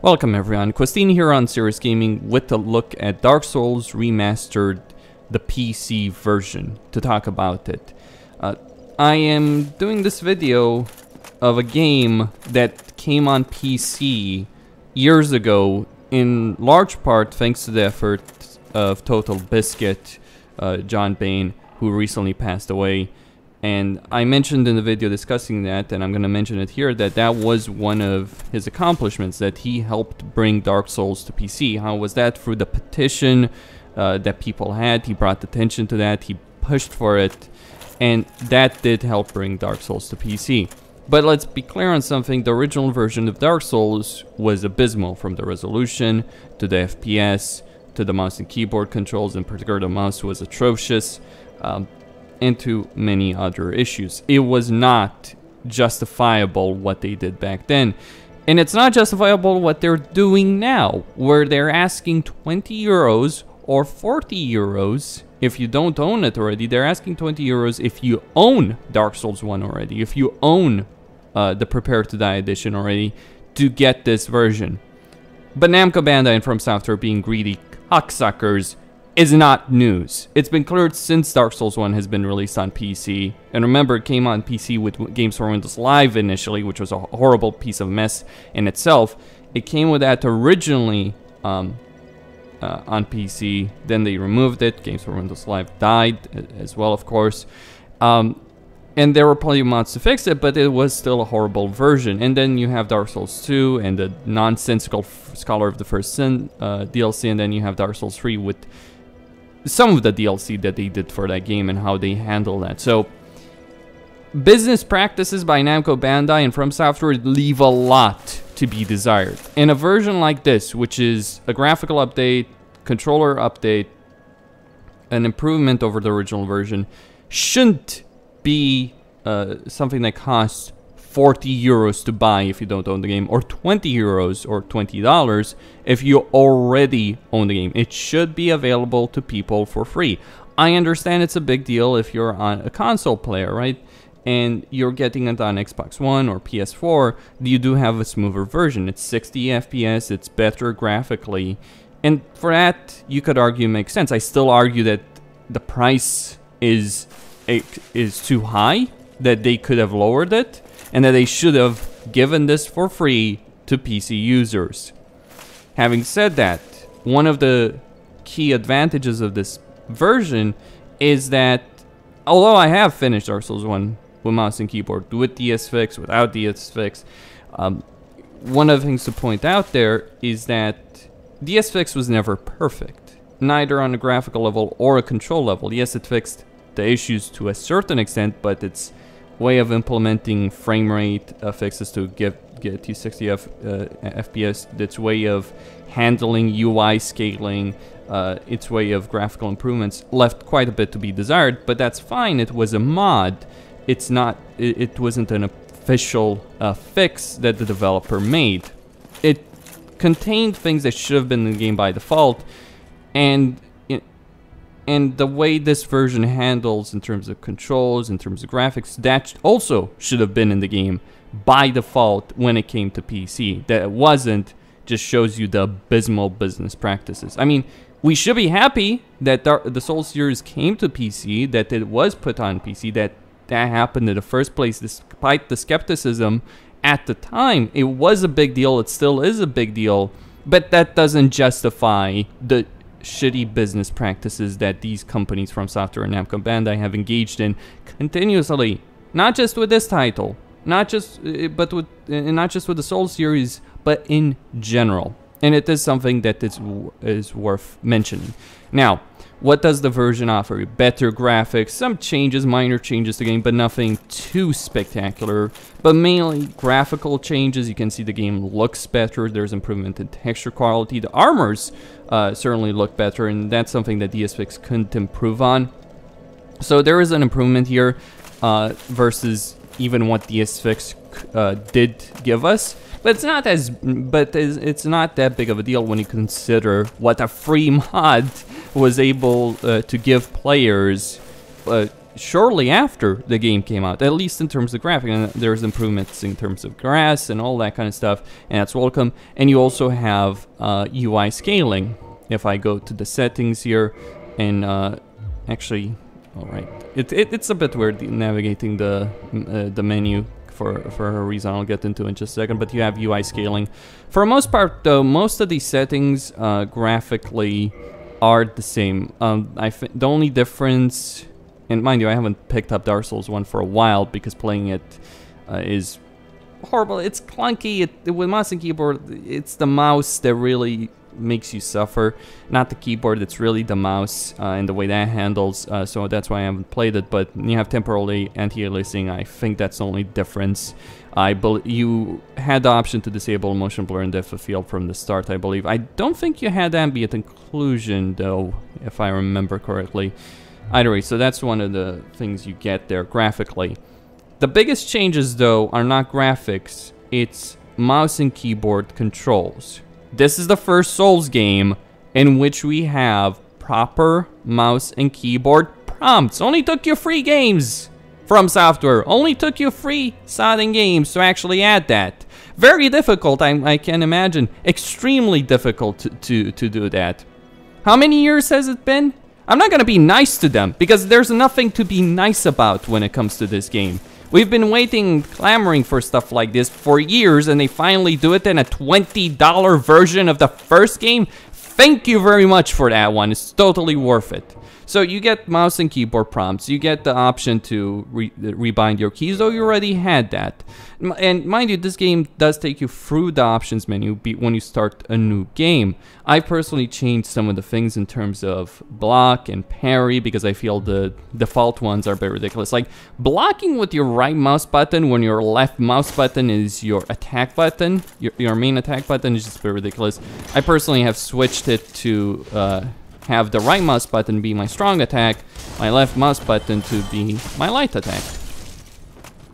Welcome everyone, Costin here on Serious Gaming with a look at Dark Souls Remastered, the PC version, to talk about it. I am doing this video of a game that came on PC years ago, in large part thanks to the efforts of Total Biscuit, John Bain, who recently passed away. And I mentioned in the video discussing that, and I'm going to mention it here, that that was one of his accomplishments, that he helped bring Dark Souls to PC. How was that? Through the petition that people had. He brought attention to that, he pushed for it, and that did help bring Dark Souls to PC. But let's be clear on something, the original version of Dark Souls was abysmal, from the resolution, to the FPS, to the mouse and keyboard controls. In particular, the mouse was atrocious. Into many other issues. It was not justifiable what they did back then, and it's not justifiable what they're doing now, where they're asking 20 euros or 40 euros if you don't own it already. They're asking 20 euros if you own Dark Souls 1 already, if you own the Prepare to Die edition already, to get this version. But Namco Bandai and From Software being greedy cocksuckers is not news. It's been cleared since Dark Souls 1 has been released on PC. And remember, it came on PC with Games for Windows Live initially, which was a horrible piece of mess in itself. It came with that originally on PC, then they removed it. Games for Windows Live died as well, of course. And there were plenty of mods to fix it, but it was still a horrible version. And then you have Dark Souls 2 and the nonsensical Scholar of the First Sin DLC, and then you have Dark Souls 3 with some of the DLC that they did for that game and how they handle that. So business practices by Namco Bandai and From Software leave a lot to be desired. In a version like this, which is a graphical update, controller update, an improvement over the original version, shouldn't be something that costs 40 euros to buy if you don't own the game, or 20 euros or $20 if you already own the game. It should be available to people for free. I understand it's a big deal if you're on a console player, right? And you're getting it on Xbox One or PS4, you do have a smoother version. It's 60 FPS, it's better graphically, and for that, you could argue it makes sense. I still argue that the price is too high, that they could have lowered it, and that they should have given this for free to PC users. Having said that, one of the key advantages of this version is that, although I have finished Dark Souls 1 with mouse and keyboard, with DS Fix, without DS Fix, one of the things to point out there is that DS Fix was never perfect, neither on a graphical level or a control level. Yes, it fixed the issues to a certain extent, but its way of implementing frame rate fixes to get you 60 FPS, its way of handling UI scaling, its way of graphical improvements left quite a bit to be desired, but that's fine. It was a mod. It's not, it wasn't an official fix that the developer made. It contained things that should have been in the game by default, and the way this version handles in terms of controls, in terms of graphics, that also should have been in the game by default when it came to PC. That it wasn't just shows you the abysmal business practices. I mean, we should be happy that the Souls series came to PC, that it was put on PC, that happened in the first place, despite the skepticism at the time. It was a big deal, it still is a big deal, but that doesn't justify the shitty business practices that these companies From Software and Namco Bandai have engaged in continuously, not just with this title, not just with the Souls series, but in general. And it is something that is worth mentioning. Now, what does the version offer? Better graphics, some changes, minor changes to the game, but nothing too spectacular. But mainly graphical changes. You can see the game looks better. There's improvement in texture quality. The armors certainly look better, and that's something that DSFix couldn't improve on. So there is an improvement here versus even what DSFix did give us. But it's not it's not that big of a deal when you consider what a free mod was able to give players shortly after the game came out, at least in terms of graphic, and there's improvements in terms of grass and all that kind of stuff, and that's welcome. And you also have UI scaling. If I go to the settings here, and actually, all right, it's a bit weird navigating the menu for a reason I'll get into in just a second, but you have UI scaling. For the most part, though, most of these settings graphically are the same. The only difference, and mind you, I haven't picked up Dark Souls 1 for a while because playing it is horrible. It's clunky. With mouse and keyboard, it's the mouse that really makes you suffer, not the keyboard. It's really the mouse and the way that handles, so that's why I haven't played it. But you have temporarily anti-aliasing. I think that's the only difference. You had the option to disable motion blur and depth of field from the start, I believe. I don't think you had ambient occlusion though, if I remember correctly. Either way, so that's one of the things you get there graphically. The biggest changes though are not graphics, it's mouse and keyboard controls. This is the first Souls game in which we have proper mouse and keyboard prompts. Only took you 3 games from software. Only took you 3 sodding games to actually add that. Very difficult, I can imagine. Extremely difficult to do that. How many years has it been? I'm not gonna be nice to them because there's nothing to be nice about when it comes to this game. We've been waiting, clamoring for stuff like this for years, and they finally do it in a $20 version of the first game. Thank you very much for that one. It's totally worth it. So you get mouse and keyboard prompts. You get the option to rebind your keys, though you already had that. And mind you, this game does take you through the options menu when you start a new game. I personally changed some of the things in terms of block and parry because I feel the default ones are a bit ridiculous. Like blocking with your right mouse button when your left mouse button is your attack button, your main attack button, is just a bit ridiculous. I personally have switched it to have the right mouse button be my strong attack, my left mouse button to be my light attack.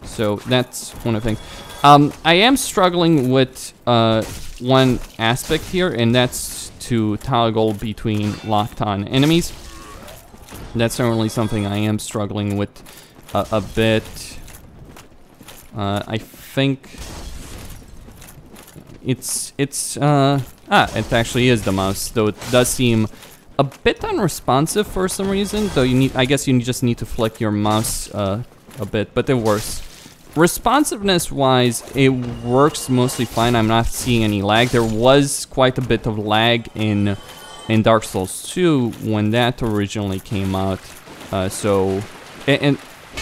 So that's one of the things. I am struggling with one aspect here, and that's to toggle between locked on enemies. That's certainly something I am struggling with a bit. I think it actually is the mouse, though it does seem a bit unresponsive for some reason, though I guess you just need to flick your mouse a bit, but it works. Responsiveness wise, it works mostly fine. I'm not seeing any lag. There was quite a bit of lag in Dark Souls 2 when that originally came out. And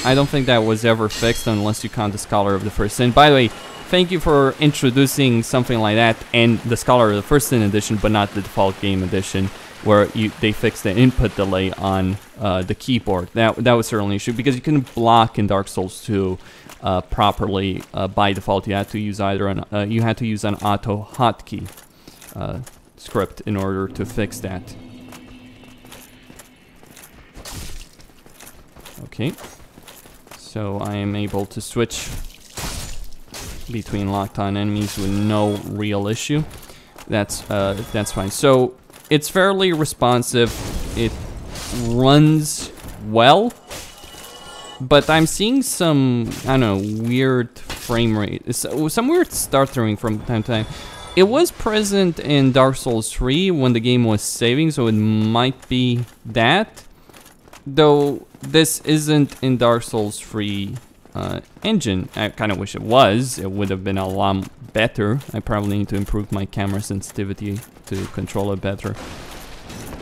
I don't think that was ever fixed unless you count the Scholar of the First Sin. By the way, thank you for introducing something like that and the Scholar of the First Sin edition, but not the default game edition, where they fixed the input delay on the keyboard. That was certainly an issue because you couldn't block in Dark Souls 2 properly by default. You had to use an auto hotkey script in order to fix that. Okay, so I am able to switch between locked on enemies with no real issue. That's fine. So it's fairly responsive. It runs well, but I'm seeing some, I don't know, weird frame rate, some weird stuttering from time to time. It was present in Dark Souls 3 when the game was saving, so it might be that. Though this isn't in Dark Souls 3 engine. I kind of wish it was. It would have been a lot better. I probably need to improve my camera sensitivity to control it better.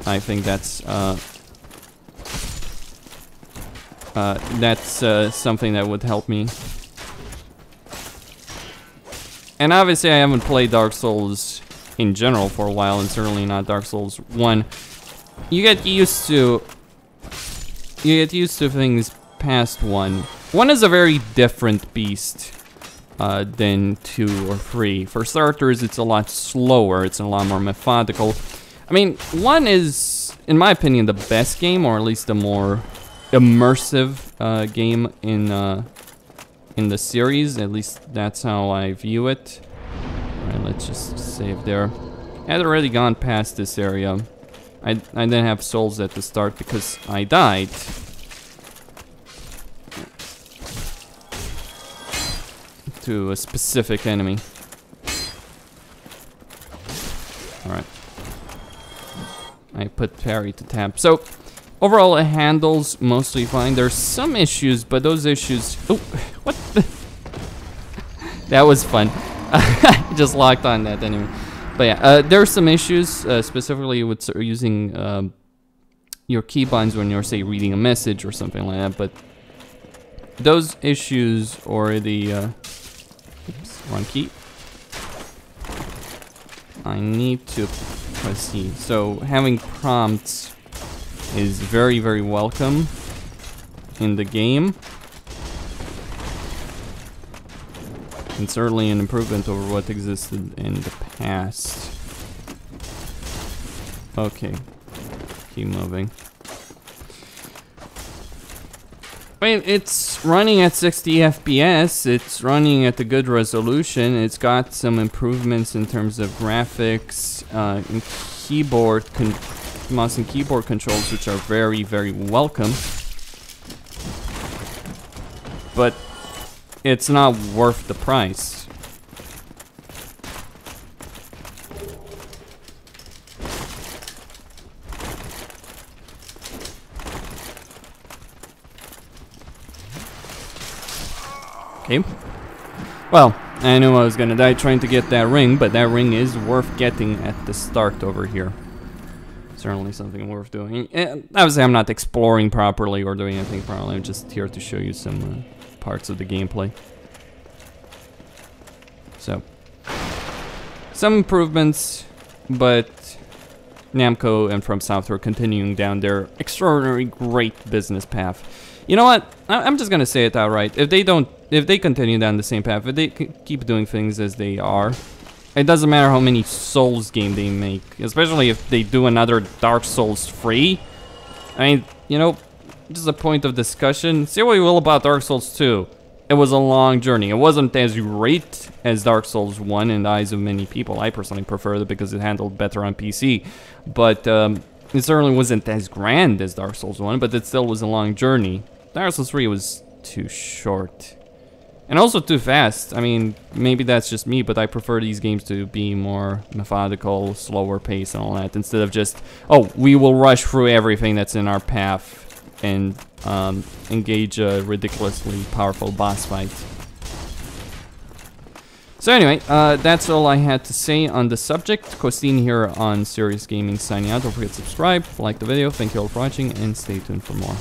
I think that's something that would help me. And obviously I haven't played Dark Souls in general for a while, and certainly not Dark Souls 1. You get used to things past 1. 1 is a very different beast than 2 or 3. For starters, it's a lot slower, it's a lot more methodical. I mean, 1 is, in my opinion, the best game, or at least the more immersive game in the series. At least that's how I view it. Alright, let's just save there. I had already gone past this area. I didn't have souls at the start because I died. to a specific enemy. Alright. I put parry to tap. So, overall, it handles mostly fine. There's some issues, but those issues... Oh, what the... That was fun. I just locked on that anyway. But yeah, there are some issues, specifically with using your keybinds when you're, say, reading a message or something like that. But those issues already... oops, wrong key. I need to press C. So having prompts is very, very welcome in the game. And certainly an improvement over what existed in the past. Okay. Keep moving. I mean, it's running at 60 FPS, it's running at a good resolution, it's got some improvements in terms of graphics, and mouse and keyboard controls, which are very, very welcome. But it's not worth the price. Okay. Well, I knew I was gonna die trying to get that ring, but that ring is worth getting at the start over here. Certainly something worth doing. And obviously, I'm not exploring properly or doing anything properly. I'm just here to show you some parts of the gameplay. So, some improvements, but Namco and From Software continuing down their extraordinary great business path. You know what? I'm just gonna say it outright. If they continue down the same path, if they keep doing things as they are, it doesn't matter how many Souls games they make, especially if they do another Dark Souls 3. I mean, you know, just a point of discussion. Say what you will about Dark Souls 2. It was a long journey. It wasn't as great as Dark Souls 1 in the eyes of many people. I personally prefer it because it handled better on PC. But it certainly wasn't as grand as Dark Souls 1, but it still was a long journey. Dark Souls 3 was too short. And also too fast. I mean, maybe that's just me, but I prefer these games to be more methodical, slower pace and all that, instead of just, oh, we will rush through everything that's in our path and engage a ridiculously powerful boss fight. So anyway, that's all I had to say on the subject. Costin here on Serious Gaming signing out. Don't forget to subscribe, like the video. Thank you all for watching, and stay tuned for more.